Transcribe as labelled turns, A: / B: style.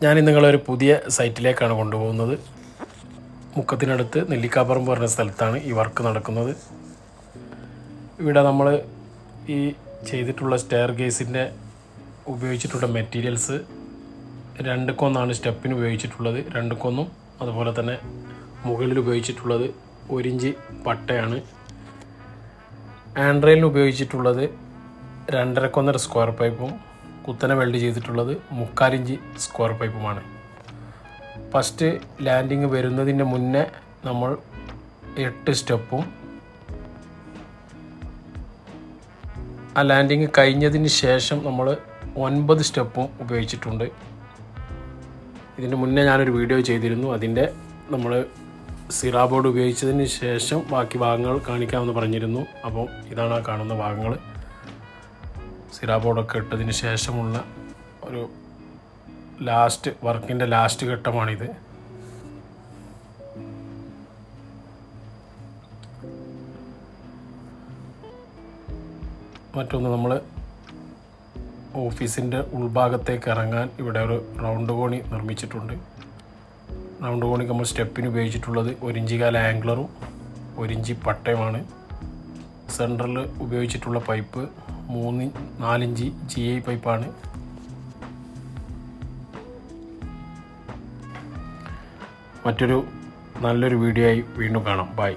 A: ഞാൻ നിങ്ങളൊരു പുതിയ സൈറ്റിലേക്കാണ് കൊണ്ടുപോകുന്നത്. മുക്കത്തിനടുത്ത് നെല്ലിക്കാപ്പറമ്പ് പറഞ്ഞ സ്ഥലത്താണ് ഈ വർക്ക് നടക്കുന്നത്. ഇവിടെ നമ്മൾ ഈ ചെയ്തിട്ടുള്ള സ്റ്റെയർ കേസിൻ്റെ ഉപയോഗിച്ചിട്ടുള്ള മെറ്റീരിയൽസ് 2 കൊന്നാണ് സ്റ്റെപ്പിന് ഉപയോഗിച്ചിട്ടുള്ളത്. 2 കൊന്നും അതുപോലെ തന്നെ മുകളിൽ ഉപയോഗിച്ചിട്ടുള്ളത് 1 ഇഞ്ച് പട്ടയാണ്. ആൻഡ്രയിലിന് ഉപയോഗിച്ചിട്ടുള്ളത് 2.5 കൊന്നര സ്ക്വയർ പൈപ്പും കുത്തനെ വെൽഡ് ചെയ്തിട്ടുള്ളത് 3/4 ഇഞ്ച് സ്ക്വയർ പൈപ്പുമാണ്. ഫസ്റ്റ് ലാൻഡിങ് വരുന്നതിൻ്റെ മുന്നേ നമ്മൾ 8 സ്റ്റെപ്പും ആ ലാൻഡിങ് കഴിഞ്ഞതിന് ശേഷം നമ്മൾ 9 സ്റ്റെപ്പും ഉപയോഗിച്ചിട്ടുണ്ട്. ഇതിന് മുന്നേ ഞാനൊരു വീഡിയോ ചെയ്തിരുന്നു. അതിൻ്റെ നമ്മൾ സിറാ ബോർഡ് ഉപയോഗിച്ചതിന് ശേഷം ബാക്കി ഭാഗങ്ങൾ കാണിക്കാമെന്ന് പറഞ്ഞിരുന്നു. അപ്പോൾ ഇതാണ് ആ കാണുന്ന ഭാഗങ്ങൾ. സിറാ ബോർഡൊക്കെ ഇട്ടതിന് ശേഷമുള്ള ഒരു വർക്കിൻ്റെ ലാസ്റ്റ് ഘട്ടമാണിത്. മറ്റൊന്ന്, നമ്മൾ ഓഫീസിൻ്റെ ഉൾഭാഗത്തേക്ക് ഇറങ്ങാൻ ഇവിടെ ഒരു റൗണ്ട് കോണി നിർമ്മിച്ചിട്ടുണ്ട്. റൗണ്ട് കോണിക്ക് നമ്മൾ സ്റ്റെപ്പിന് ഉപയോഗിച്ചിട്ടുള്ളത് 1 ഇഞ്ച് ആംഗ്ലറും 1 ഇഞ്ച് പട്ടയുമാണ്. സെൻട്രൽ ഉപയോഗിച്ചിട്ടുള്ള പൈപ്പ് 4 ഇഞ്ച് GI പൈപ്പാണ്. മറ്റൊരു നല്ലൊരു വീഡിയോ ആയി വീണ്ടും കാണാം. ബൈ.